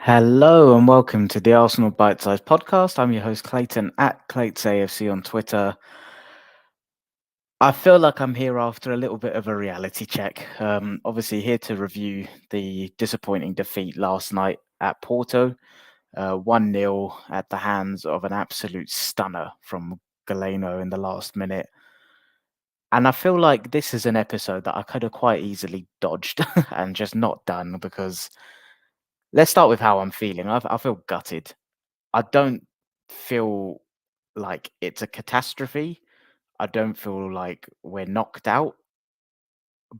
Hello and welcome to the Arsenal BiteSize Podcast. I'm your host Clayton at ClaytonsAFC on Twitter. I feel like I'm here after a little bit of a reality check. Obviously, here to review the disappointing defeat last night at Porto, 1-0 at the hands of an absolute stunner from Galeno in the last minute. And I feel like this is an episode that I could have quite easily dodged and just not done because let's start with how I'm feeling. I feel gutted. I don't feel like it's a catastrophe. I don't feel like we're knocked out,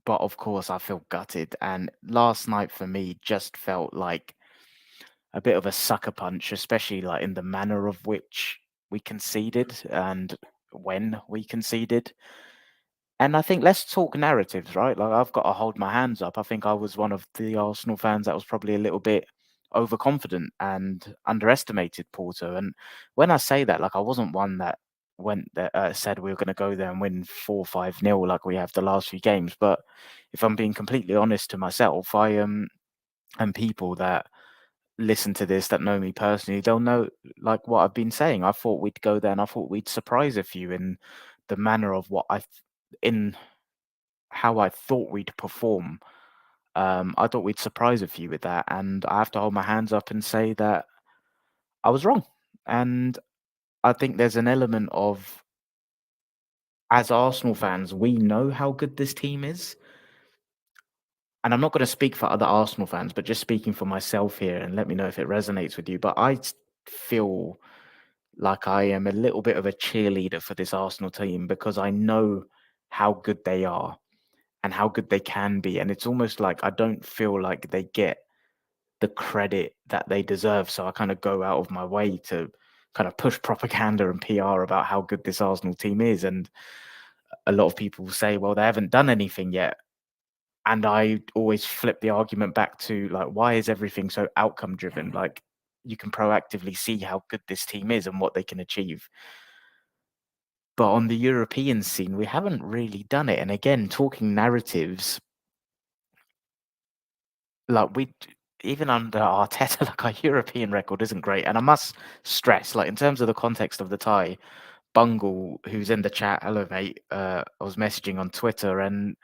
but of course I feel gutted. And last night for me just felt like a bit of a sucker punch, especially like in the manner of which we conceded and when we conceded. And I think let's talk narratives, right? Like I've got to hold my hands up. I think I was one of the Arsenal fans that was probably a little bit overconfident and underestimated Porto. And when I say that, like I wasn't one that went that said we were going to go there and win 4-5-0 like we have the last few games. But if I'm being completely honest to myself, I and people that listen to this that know me personally, they'll know like what I've been saying. I thought we'd go there and I thought we'd surprise a few in the manner of what in how I thought we'd perform. I thought we'd surprise a few with that, and I have to hold my hands up and say that I was wrong. And I think there's an element of, as Arsenal fans, we know how good this team is. And I'm not going to speak for other Arsenal fans, but just speaking for myself here, and let me know if it resonates with you. But feel like I am a little bit of a cheerleader for this Arsenal team because I know how good they are and how good they can be. And it's almost like I don't feel like they get the credit that they deserve. So I kind of go out of my way to kind of push propaganda and PR about how good this Arsenal team is. And a lot of people say, well, they haven't done anything yet. And I always flip the argument back to like, why is everything so outcome driven? Like, you can proactively see how good this team is and what they can achieve. But on the European scene, we haven't really done it. And again, talking narratives, like even under Arteta, like our European record isn't great. And I must stress, like in terms of the context of the tie, Bungle, who's in the chat, hello mate, I was messaging on Twitter and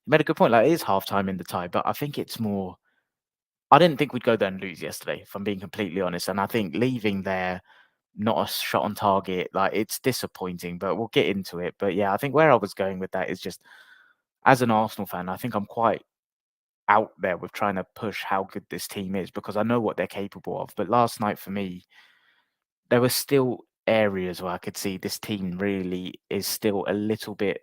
he made a good point. Like it is half time in the tie, but I think it's more. I didn't think we'd go there and lose yesterday, if I'm being completely honest. And I think leaving there, not a shot on target, like it's disappointing, but we'll get into it. But yeah, I think where I was going with that is just as an Arsenal fan, I think I'm quite out there with trying to push how good this team is because I know what they're capable of. But last night for me, there were still areas where I could see this team really is still a little bit,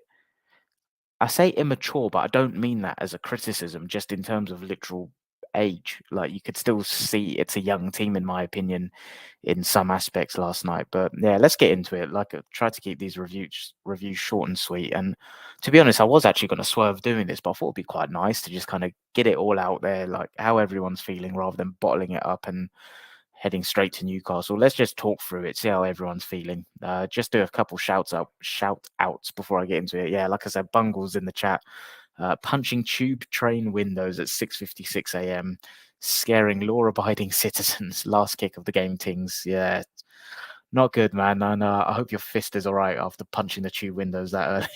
I say immature, but I don't mean that as a criticism, just in terms of literal age. Like you could still see it's a young team, in my opinion, in some aspects last night. But yeah, let's get into it. Like, try to keep these reviews short and sweet. And to be honest, I was actually going to swerve doing this, but I thought it'd be quite nice to just kind of get it all out there, like how everyone's feeling, rather than bottling it up and heading straight to Newcastle. Let's just talk through it, see how everyone's feeling. Just do a couple shout outs before I get into it. Yeah, like I said, Bungle's in the chat. Punching tube train windows at 6:56 a.m., scaring law-abiding citizens. Last kick of the game, Tings. Yeah, not good, man. And I hope your fist is all right after punching the tube windows that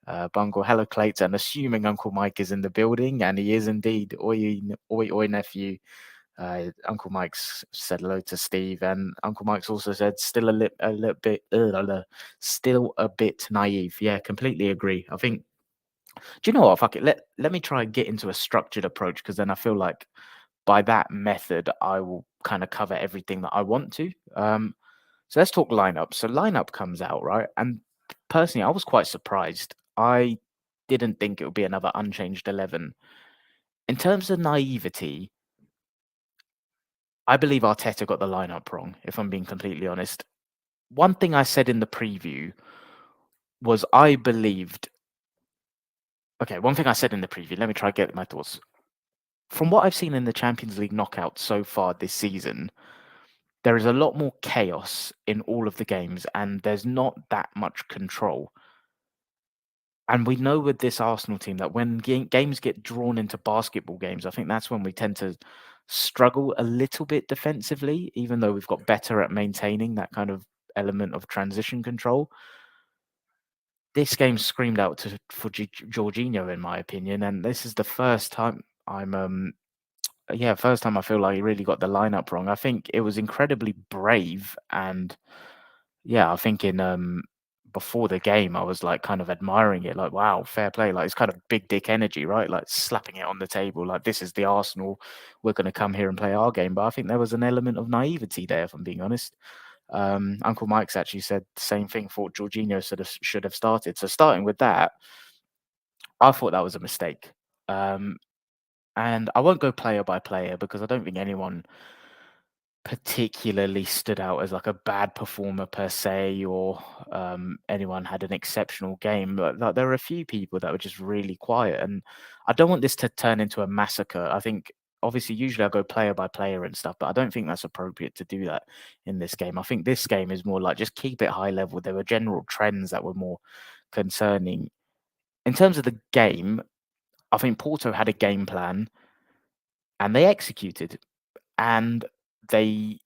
early. Bungle, hello, Clayton. Assuming Uncle Mike is in the building, and he is indeed. Oi, oi, oi, nephew. Uncle Mike's said hello to Steve, and Uncle Mike's also said still a little bit, still a bit naive. Yeah, completely agree. I think. Do you know what? Fuck it. Let me try and get into a structured approach because then I feel like by that method I will kind of cover everything that I want to. So let's talk lineup. So lineup comes out right, and personally, I was quite surprised. I didn't think it would be another unchanged 11. In terms of naivety, I believe Arteta got the lineup wrong, if I'm being completely honest. One thing I said in the preview was I believed. Okay, one thing I said in the preview, let me try and get my thoughts. From what I've seen in the Champions League knockout so far this season, there is a lot more chaos in all of the games and there's not that much control. And we know with this Arsenal team that when games get drawn into basketball games, I think that's when we tend to struggle a little bit defensively, even though we've got better at maintaining that kind of element of transition control. This game screamed out for Jorginho, in my opinion, and this is the first time first time I feel like he really got the lineup wrong. I think it was incredibly brave, and yeah, I think in before the game I was like kind of admiring it, like wow, fair play. Like it's kind of big dick energy, right? Like slapping it on the table, like this is the Arsenal. We're going to come here and play our game. But I think there was an element of naivety there, if I'm being honest. Uncle Mike's actually said the same thing. Thought Jorginho should have started. So starting with that, I thought that was a mistake. Um, and I won't go player by player because I don't think anyone particularly stood out as like a bad performer per se, or anyone had an exceptional game. But like, there were a few people that were just really quiet, and I don't want this to turn into a massacre. I think obviously usually I go player by player and stuff, but I don't think that's appropriate to do that in this game. I think this game is more like just keep it high level. There were general trends that were more concerning. In terms of the game, I think Porto had a game plan and they executed. And they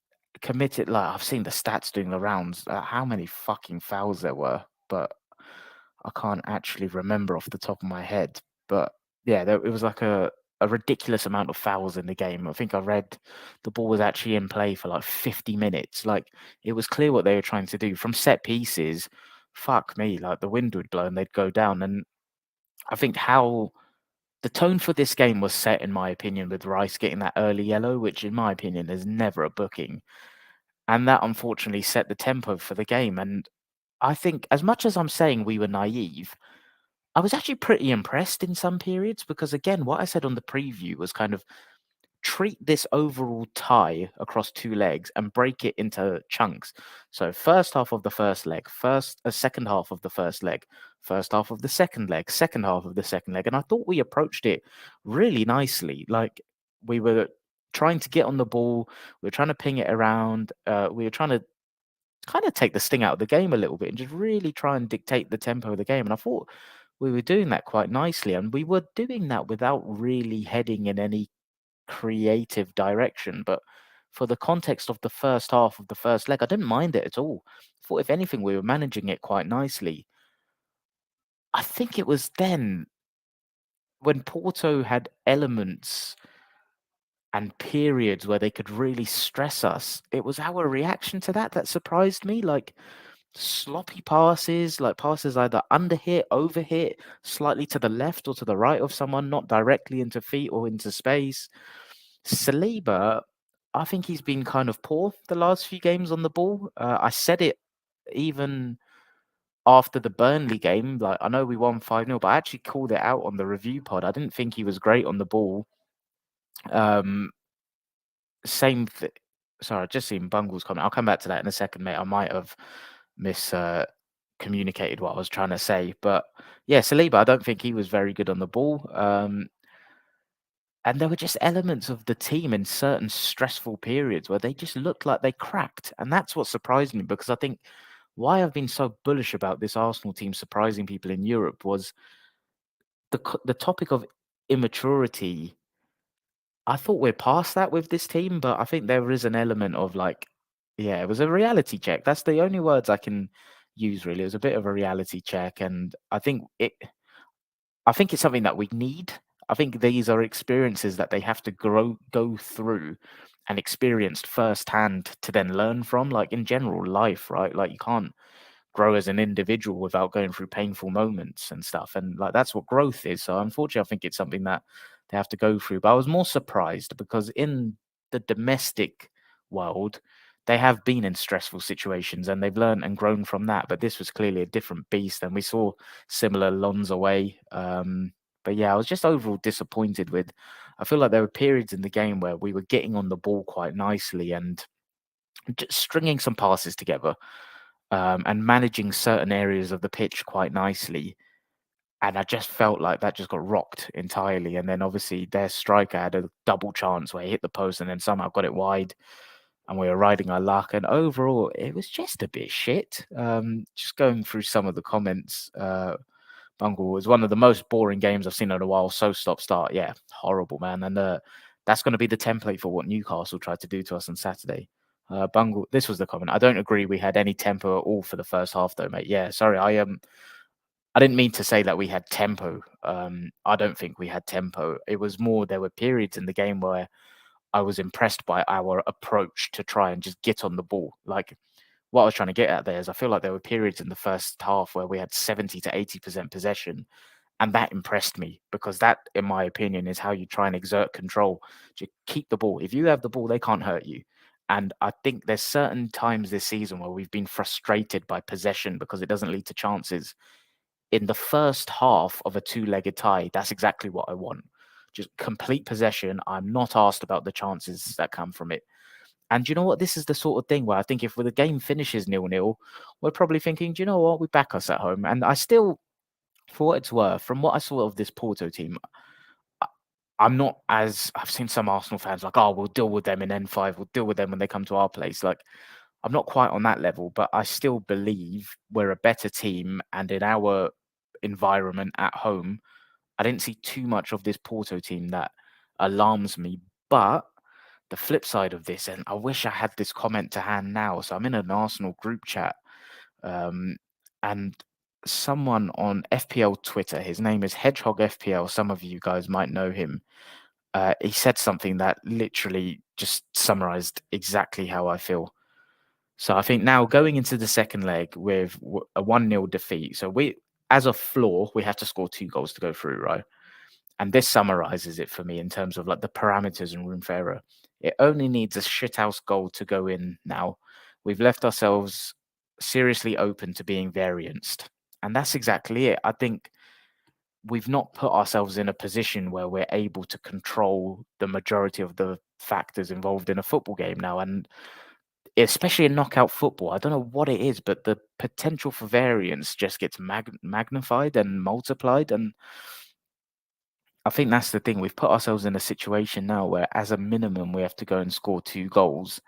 committed, like, I've seen the stats doing the rounds, how many fucking fouls there were, but I can't actually remember off the top of my head. But yeah, it was like a ridiculous amount of fouls in the game. I think I read the ball was actually in play for like 50 minutes. Like, it was clear what they were trying to do from set pieces. Fuck me, like the wind would blow and they'd go down. And I think how the tone for this game was set, in my opinion, with Rice getting that early yellow, which in my opinion is never a booking. And that unfortunately set the tempo for the game. And I think as much as I'm saying we were naive, I was actually pretty impressed in some periods because again, what I said on the preview was kind of treat this overall tie across two legs and break it into chunks. So first half of the first leg, second half of the first leg, first half of the second leg, second half of the second leg. And I thought we approached it really nicely. Like we were trying to get on the ball, we were trying to ping it around, we were trying to kind of take the sting out of the game a little bit and just really try and dictate the tempo of the game. And I thought we were doing that quite nicely. And we were doing that without really heading in any creative direction. But for the context of the first half of the first leg, I didn't mind it at all. I thought, if anything, we were managing it quite nicely. I think it was then when Porto had elements and periods where they could really stress us. It was our reaction to that surprised me. Like sloppy passes, like passes either under hit, over hit, slightly to the left or to the right of someone, not directly into feet or into space. Saliba, I think he's been kind of poor the last few games on the ball. I said it even after the Burnley game. Like, I know we won 5-0, but I actually called it out on the review pod. I didn't think he was great on the ball. Um, same thing. Sorry, I just seen Bungle's comment. I'll come back to that in a second, mate. I might have communicated what I was trying to say. But yeah, Saliba, I don't think he was very good on the ball. And there were just elements of the team in certain stressful periods where they just looked like they cracked. And that's what surprised me, because I think why I've been so bullish about this Arsenal team surprising people in Europe was the topic of immaturity. I thought we're past that with this team, but I think there is an element of like, yeah, it was a reality check. That's the only words I can use, really. It was a bit of a reality check. And I think it's something that we need. I think these are experiences that they have to go through and experienced firsthand to then learn from, like in general life, right? Like you can't grow as an individual without going through painful moments and stuff. And like that's what growth is. So unfortunately, I think it's something that they have to go through. But I was more surprised because in the domestic world, they have been in stressful situations and they've learned and grown from that. But this was clearly a different beast, and we saw similar lons away. But yeah, I was just overall disappointed with. I feel like there were periods in the game where we were getting on the ball quite nicely and just stringing some passes together, and managing certain areas of the pitch quite nicely. And I just felt like that just got rocked entirely. And then obviously their striker had a double chance where he hit the post and then somehow got it wide. And we were riding our luck. And overall, it was just a bit shit. Just going through some of the comments. Bungle was one of the most boring games I've seen in a while. So stop start. Yeah, horrible, man. And that's going to be the template for what Newcastle tried to do to us on Saturday. Bungle, this was the comment. I don't agree we had any tempo at all for the first half, though, mate. Yeah, sorry. I didn't mean to say that we had tempo. I don't think we had tempo. It was more there were periods in the game where I was impressed by our approach to try and just get on the ball. Like what I was trying to get at there is I feel like there were periods in the first half where we had 70 to 80% possession. And that impressed me because that, in my opinion, is how you try and exert control. To keep the ball. If you have the ball, they can't hurt you. And I think there's certain times this season where we've been frustrated by possession because it doesn't lead to chances. In the first half of a two-legged tie, that's exactly what I want. Just complete possession. I'm not asked about the chances that come from it. And you know what? This is the sort of thing where I think if the game finishes 0-0, we're probably thinking, do you know what? We back us at home. And I still, for what it's worth, from what I saw of this Porto team, I- I'm not as I've seen some Arsenal fans like, oh, we'll deal with them in N5, we'll deal with them when they come to our place. Like, I'm not quite on that level, but I still believe we're a better team. And in our environment at home, I didn't see too much of this Porto team that alarms me. But the flip side of this, and I wish I had this comment to hand now. So I'm in an Arsenal group chat, and someone on FPL Twitter, his name is Hedgehog FPL. Some of you guys might know him. He said something that literally just summarized exactly how I feel. So I think now going into the second leg with a 1-0 defeat. So we, as a floor, we have to score 2 goals to go through, right? And this summarizes it for me in terms of like the parameters and room for error. It only needs a shithouse goal to go in now. We've left ourselves seriously open to being varianced. And that's exactly it. I think we've not put ourselves in a position where we're able to control the majority of the factors involved in a football game now. And especially in knockout football, I don't know what it is, but the potential for variance just gets magnified and multiplied. And I think that's the thing. We've put ourselves in a situation now where, as a minimum, we have to go and score 2 goals,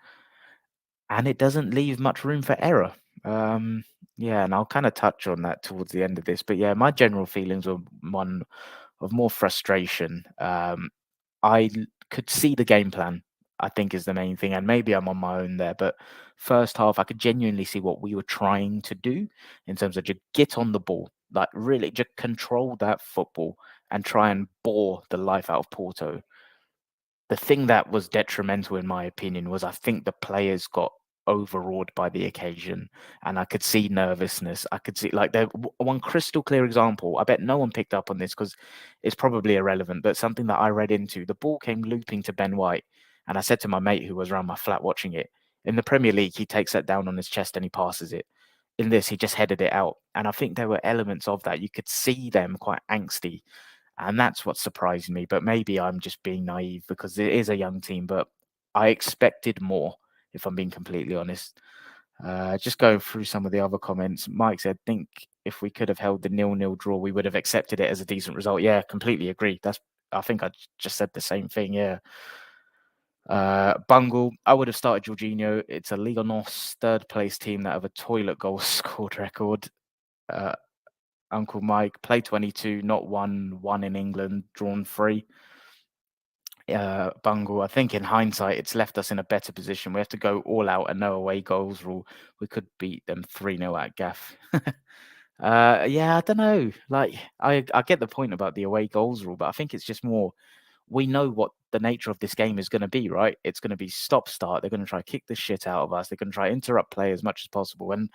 and it doesn't leave much room for error. Um, yeah, and I'll kind of touch on that towards the end of this. But yeah, my general feelings were one of more frustration. Could see the game plan, I think, is the main thing, and maybe I'm on my own there. But first half, I could genuinely see what we were trying to do in terms of just get on the ball, like really just control that football and try and bore the life out of Porto. The thing that was detrimental, in my opinion, was I think the players got overawed by the occasion, and I could see nervousness. I could see like one crystal clear example. I bet no one picked up on this because it's probably irrelevant, but something that I read into. The ball came looping to Ben White, and I said to my mate who was around my flat watching it, in the Premier League, he takes that down on his chest and he passes it. In this, he just headed it out, and I think there were elements of that. You could see them quite angsty, and that's what surprised me. But maybe I'm just being naive because it is a young team, but I expected more, if I'm being completely honest. Just going through some of the other comments. Mike said, think if we could have held the 0-0 draw, we would have accepted it as a decent result. Yeah, completely agree. I think I just said the same thing. Yeah. Bungle, I would have started Jorginho. It's a Liga NOS third place team that have a toilet goal scored record. Uh, Uncle Mike, play 22, not one in England, drawn 3. Bungle, I think in hindsight, it's left us in a better position. We have to go all out and no away goals rule. We could beat them 3-0 at Gaff. Yeah, I don't know. Like, I get the point about the away goals rule, but I think it's just more, we know what the nature of this game is going to be, right? It's going to be stop-start. They're going to try to kick the shit out of us. They're going to try to interrupt play as much as possible. And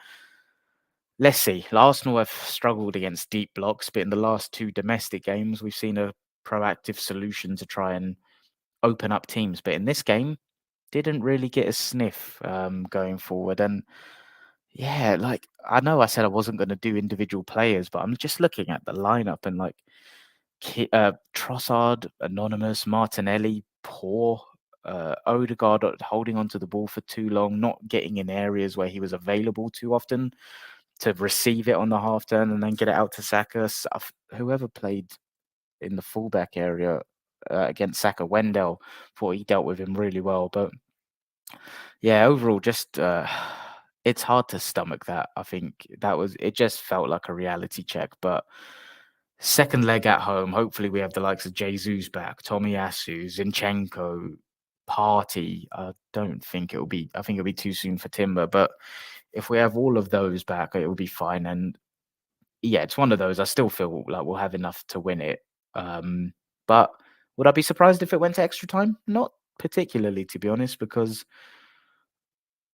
let's see. Arsenal have struggled against deep blocks, but in the last 2 domestic games, we've seen a proactive solution to try and open up teams. But in this game, didn't really get a sniff going forward. And yeah, like I know I said I wasn't going to do individual players, but I'm just looking at the lineup and like Trossard, anonymous, Martinelli, poor. Odegaard holding onto the ball for too long, not getting in areas where he was available too often to receive it on the half turn and then get it out to Saka. Whoever played in the fullback area against Saka, Wendell, thought he dealt with him really well. But yeah, overall, just it's hard to stomach that. I think it just felt like a reality check. But Second leg at home, hopefully we have the likes of Jesus back, Tomiyasu, Zinchenko, Party. I think it'll be too soon for Timber, but if we have all of those back, it will be fine. And yeah, it's one of those. I still feel like we'll have enough to win it. But would I be surprised if it went to extra time? Not particularly, to be honest, because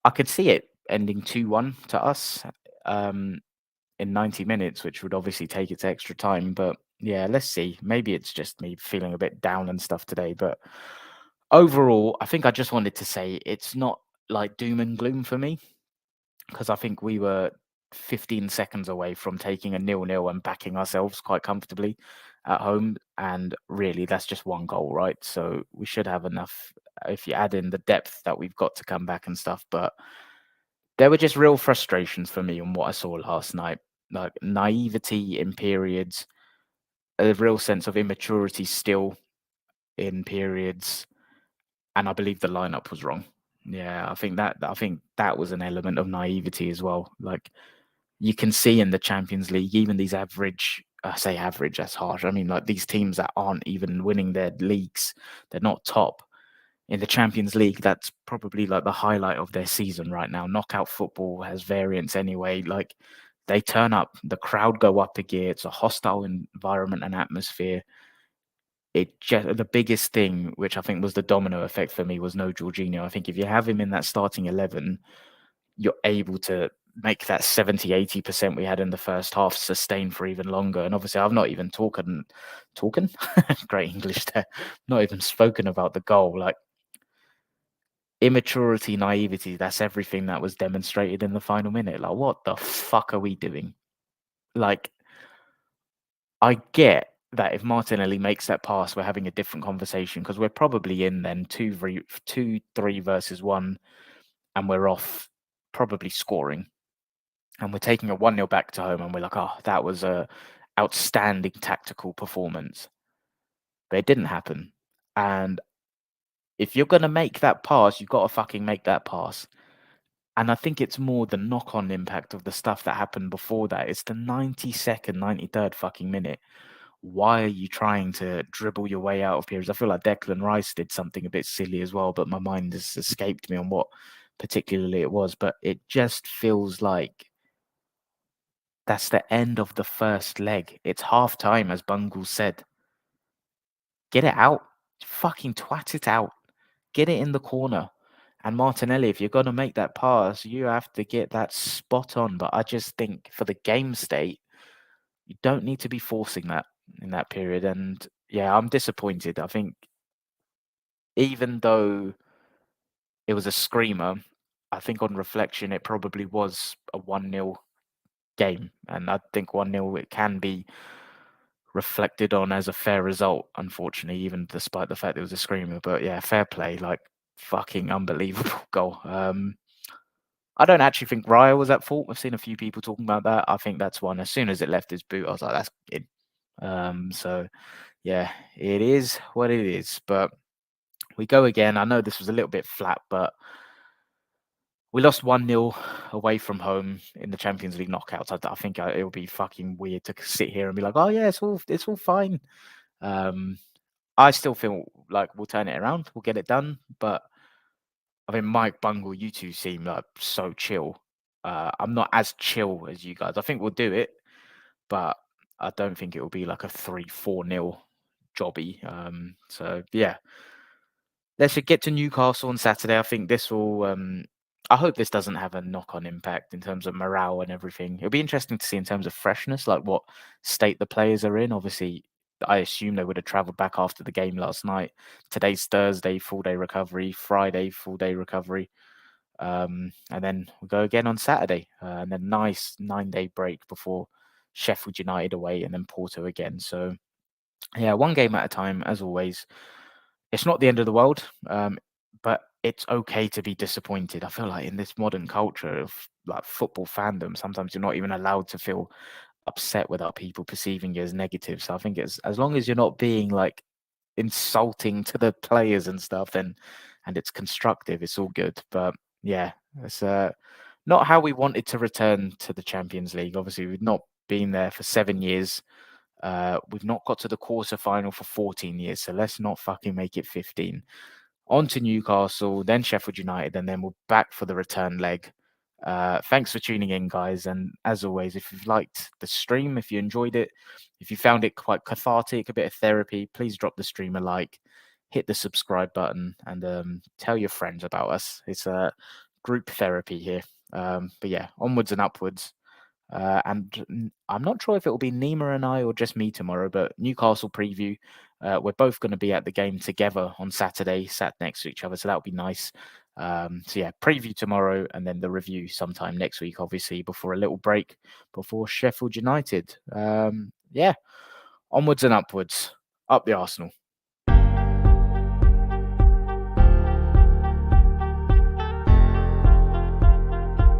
I could see it ending 2-1 to us in 90 minutes, which would obviously take it to extra time. But yeah, let's see. Maybe it's just me feeling a bit down and stuff today. But overall, I think I just wanted to say it's not like doom and gloom for me, because I think we were 15 seconds away from taking a 0-0 and backing ourselves quite comfortably at home. And really, that's just one goal, right? So we should have enough if you add in the depth that we've got to come back and stuff. But there were just real frustrations for me on what I saw last night, like naivety in periods, a real sense of immaturity still in periods, and I believe the lineup was wrong. Yeah, I think that was an element of naivety as well. Like you can see in the Champions League, even these average, I say average, that's harsh. I mean, like these teams that aren't even winning their leagues, they're not top. In the Champions League, that's probably like the highlight of their season right now. Knockout football has variance anyway. Like they turn up, the crowd go up a gear. It's a hostile environment and atmosphere. It just the biggest thing, which I think was the domino effect for me, was no Jorginho. I think if you have him in that starting 11, you're able to make that 70-80% we had in the first half sustain for even longer. And obviously, I've not even talking, great English there, not even spoken about the goal. Like immaturity, naivety, that's everything that was demonstrated in the final minute. Like, what the fuck are we doing? Like, I get that if Martinelli makes that pass, we're having a different conversation because we're probably in then 2-3 versus 1, and we're off probably scoring. And we're taking a 1-0 back to home, and we're like, oh, that was a outstanding tactical performance. But it didn't happen. And if you're going to make that pass, you've got to fucking make that pass. And I think it's more the knock-on impact of the stuff that happened before that. It's the 92nd, 93rd fucking minute. Why are you trying to dribble your way out of periods? I feel like Declan Rice did something a bit silly as well, but my mind has escaped me on what particularly it was. But it just feels like that's the end of the first leg. It's half time, as Bungle said. Get it out. Fucking twat it out. Get it in the corner. And Martinelli, if you're going to make that pass, you have to get that spot on. But I just think for the game state, you don't need to be forcing that in that period. And yeah, I'm disappointed. I think even though it was a screamer, I think on reflection, it probably was a 1-0 game. And I think 1-0, it can be reflected on as a fair result, unfortunately, even despite the fact it was a screamer. But yeah, fair play, like fucking unbelievable goal. I don't actually think Raya was at fault. I've seen a few people talking about that. I think that's one. As soon as it left his boot, I was like, that's good. So yeah, it is what it is. But we go again. I know this was a little bit flat, but we lost 1-0 away from home in the Champions League knockouts. I think it would be fucking weird to sit here and be like, oh yeah, it's all fine. I still feel like we'll turn it around, we'll get it done. But I mean, Mike Bungle, you two seem like so chill. I'm not as chill as you guys. I think we'll do it, but I don't think it will be like a 3-4-0 jobby. So yeah, let's get to Newcastle on Saturday. I think this will. I hope this doesn't have a knock-on impact in terms of morale and everything. It'll be interesting to see in terms of freshness, like what state the players are in. Obviously, I assume they would have travelled back after the game last night. Today's Thursday, full day recovery. Friday, full day recovery. And then we go again on Saturday. And then nice 9-day break before Sheffield United away and then Porto again. So yeah, one game at a time, as always. It's not the end of the world, but it's okay to be disappointed. I feel like in this modern culture of like football fandom, sometimes you're not even allowed to feel upset without people perceiving you as negative. So I think it's as long as you're not being like insulting to the players and stuff, then and it's constructive, it's all good. But yeah, it's not how we wanted to return to the Champions League. Obviously, we've not been there for 7 years. We've not got to the quarter final for 14 years, so let's not fucking make it 15. On to Newcastle, then Sheffield United, and then we're back for the return leg. Thanks for tuning in, guys. And as always, if you've liked the stream, if you enjoyed it, if you found it quite cathartic, a bit of therapy, please drop the stream a like, hit the subscribe button, and tell your friends about us. It's a group therapy here. But yeah, onwards and upwards. I'm not sure if it will be Nima and I or just me tomorrow, but Newcastle preview. We're both going to be at the game together on Saturday, sat next to each other, so that'll be nice. So yeah, preview tomorrow and then the review sometime next week, obviously, before a little break before Sheffield United. Yeah, onwards and upwards. Up the Arsenal.